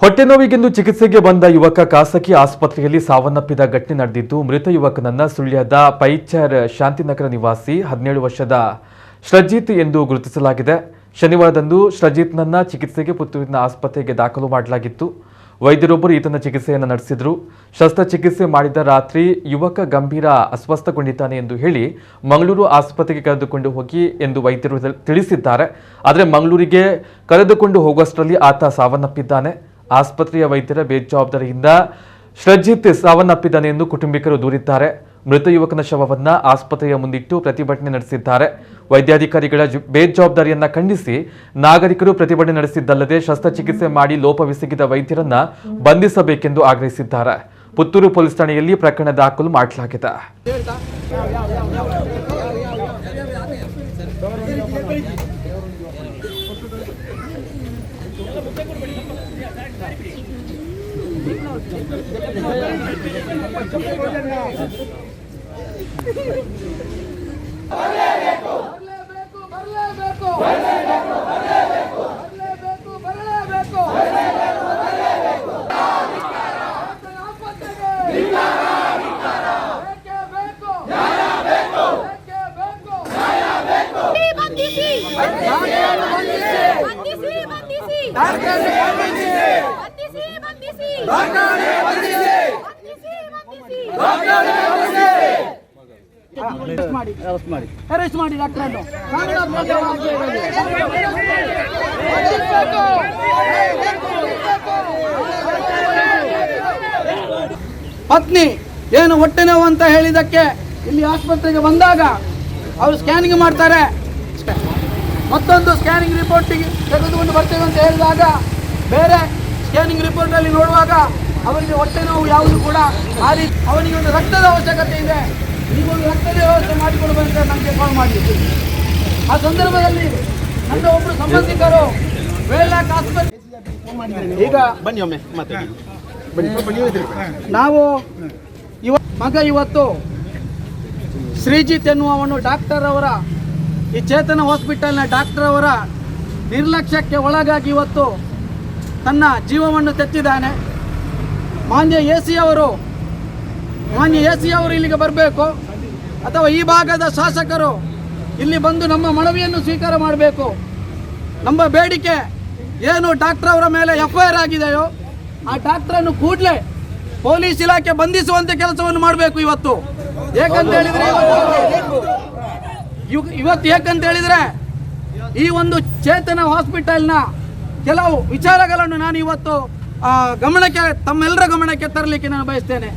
ಹೊಟ್ಟೆ ನೋವಿಗೆಂದು ಚಿಕಿತ್ಸೆಗೆ ಬಂದ ಯುವಕ ಖಾಸಗಿ ಆಸ್ಪತ್ರೆಯಲ್ಲಿ ಸಾವನ್ನಪ್ಪಿದ ಘಟನೆ ನಡೆದಿದ್ದು, ಮೃತ ಯುವಕನನ್ನ ಸುಳ್ಯದ ಪೈಚರ್ ಶಾಂತಿನಗರ ನಿವಾಸಿ 17 ವರ್ಷದ ಶ್ರಜಿತ್ ಎಂದು ಗುರುತಿಸಲಾಗಿದೆ. ಶನಿವಾರದಂದು ಶ್ರಜಿತ್ನನ್ನ ಚಿಕಿತ್ಸೆಗೆ ಪುತ್ತೂರಿನ ಆಸ್ಪತ್ರೆಗೆ ದಾಖಲು ಮಾಡಲಾಗಿತ್ತು. ವೈದ್ಯರೊಬ್ಬರು ಈತನ ಚಿಕಿತ್ಸೆಯನ್ನು ನಡೆಸಿದ್ರು. ಶಸ್ತ್ರಚಿಕಿತ್ಸೆ ಮಾಡಿದ ರಾತ್ರಿ ಯುವಕ ಗಂಭೀರ ಅಸ್ವಸ್ಥಗೊಂಡಿದ್ದಾನೆ ಎಂದು ಹೇಳಿ ಮಂಗಳೂರು ಆಸ್ಪತ್ರೆಗೆ ಕರೆದುಕೊಂಡು ಹೋಗಿ ಎಂದು ವೈದ್ಯರು ತಿಳಿಸಿದ್ದಾರೆ. ಆದರೆ ಮಂಗಳೂರಿಗೆ ಕರೆದುಕೊಂಡು ಹೋಗುವಷ್ಟರಲ್ಲಿ ಆತ ಸಾವನ್ನಪ್ಪಿದ್ದಾನೆ. ಆಸ್ಪತ್ರೆಯ ವೈದ್ಯರ ಬೇಜವಾಬ್ದಾರಿಯಿಂದ ಶ್ರಜಿತ್ ಸಾವನ್ನಪ್ಪಿದ್ದಾನೆ ಎಂದು ಕುಟುಂಬಿಕರು ದೂರಿದ್ದಾರೆ. ಮೃತ ಯುವಕನ ಶವವನ್ನ ಆಸ್ಪತ್ರೆಯ ಮುಂದಿಟ್ಟು ಪ್ರತಿಭಟನೆ ನಡೆಸಿದ್ದಾರೆ. ವೈದ್ಯಾಧಿಕಾರಿಗಳ ಬೇಜವಾಬ್ದಾರಿಯನ್ನ ಖಂಡಿಸಿ ನಾಗರಿಕರು ಪ್ರತಿಭಟನೆ ನಡೆಸಿದ್ದಲ್ಲದೆ ಶಸ್ತ್ರಚಿಕಿತ್ಸೆ ಮಾಡಿ ಲೋಪವೆಸಗಿದ ವೈದ್ಯರನ್ನ ಬಂಧಿಸಬೇಕೆಂದು ಆಗ್ರಹಿಸಿದ್ದಾರೆ. ಪುತ್ತೂರು ಪೊಲೀಸ್ ಠಾಣೆಯಲ್ಲಿ ಪ್ರಕರಣ ದಾಖಲು ಮಾಡಲಾಗಿದೆ. ಅರೆಸ್ಟ್ ಮಾಡಿ ಡಾಕ್ಟರ್ ಪತ್ನಿ ಏನು ಹೊಟ್ಟೆ ನೋವು ಅಂತ ಹೇಳಿದಕ್ಕೆ ಇಲ್ಲಿ ಆಸ್ಪತ್ರೆಗೆ ಬಂದಾಗ ಅವರು ಸ್ಕ್ಯಾನಿಂಗ್ ಮಾಡ್ತಾರೆ. ಮತ್ತೊಂದು ಸ್ಕ್ಯಾನಿಂಗ್ ರಿಪೋರ್ಟಿಗೆ ತೆಗೆದುಕೊಂಡು ಬರ್ತೇವೆ ಅಂತ ಹೇಳಿದಾಗ ಬೇರೆ ಸ್ಕ್ಯಾನಿಂಗ್ ರಿಪೋರ್ಟ್ ಅಲ್ಲಿ ನೋಡುವಾಗ ಅವರಿಗೆ ಹೊಟ್ಟೆ ನೋವು ಯಾವುದು ಕೂಡ ಅವನಿಗೆ ಒಂದು ರಕ್ತದ ಅವಶ್ಯಕತೆ ಇದೆ, ನೀವೊಂದು ರಕ್ತದ ವ್ಯವಸ್ಥೆ ಮಾಡಿಕೊಡ್ಬೇಕಂತ ನಮಗೆ ಕಾಲ್ ಮಾಡಿದ್ವಿ. ಆ ಸಂದರ್ಭದಲ್ಲಿ ನನ್ನ ಒಬ್ಬರು ಸಂಬಂಧಿಕರು ವೇಲಾಕ್ ಆಸ್ಪತ್ರೆ ಈಗ ಬನ್ನಿ ಒಮ್ಮೆ ನಾವು ಮಗ ಇವತ್ತು ಶ್ರೀಜಿತ್ ಎನ್ನುವವನು ಡಾಕ್ಟರ್ ಅವರ ಈ ಚೇತನ ಹಾಸ್ಪಿಟಲ್ನ ಡಾಕ್ಟರ್ ಅವರ ನಿರ್ಲಕ್ಷ್ಯಕ್ಕೆ ಒಳಗಾಗಿ ಇವತ್ತು ತನ್ನ ಜೀವವನ್ನು ತೆತ್ತಿದ್ದಾನೆ. ಮಾನ್ಯ ಎ ಸಿ ಅವರು ಇಲ್ಲಿಗೆ ಬರಬೇಕು ಅಥವಾ ಈ ಭಾಗದ ಶಾಸಕರು ಇಲ್ಲಿ ಬಂದು ನಮ್ಮ ಮನವಿಯನ್ನು ಸ್ವೀಕಾರ ಮಾಡಬೇಕು. ನಮ್ಮ ಬೇಡಿಕೆ ಏನು ಡಾಕ್ಟರ್ ಅವರ ಮೇಲೆ FIR ಆಗಿದೆಯೋ ಆ ಡಾಕ್ಟರನ್ನು ಕೂಡಲೇ ಪೊಲೀಸ್ ಇಲಾಖೆ ಬಂಧಿಸುವಂತೆ ಕೆಲಸವನ್ನು ಮಾಡಬೇಕು. ಇವತ್ತು ಏಕಂತ ಹೇಳಿದ್ರೆ ಈ ಒಂದು ಚೇತನ ಹಾಸ್ಪಿಟಲ್ನ ಕೆಲವು ವಿಚಾರಗಳನ್ನು ನಾನು ಇವತ್ತು ತಮ್ಮೆಲ್ಲರ ಗಮನಕ್ಕೆ ತರಲಿಕ್ಕೆ ನಾನು ಬಯಸ್ತೇನೆ.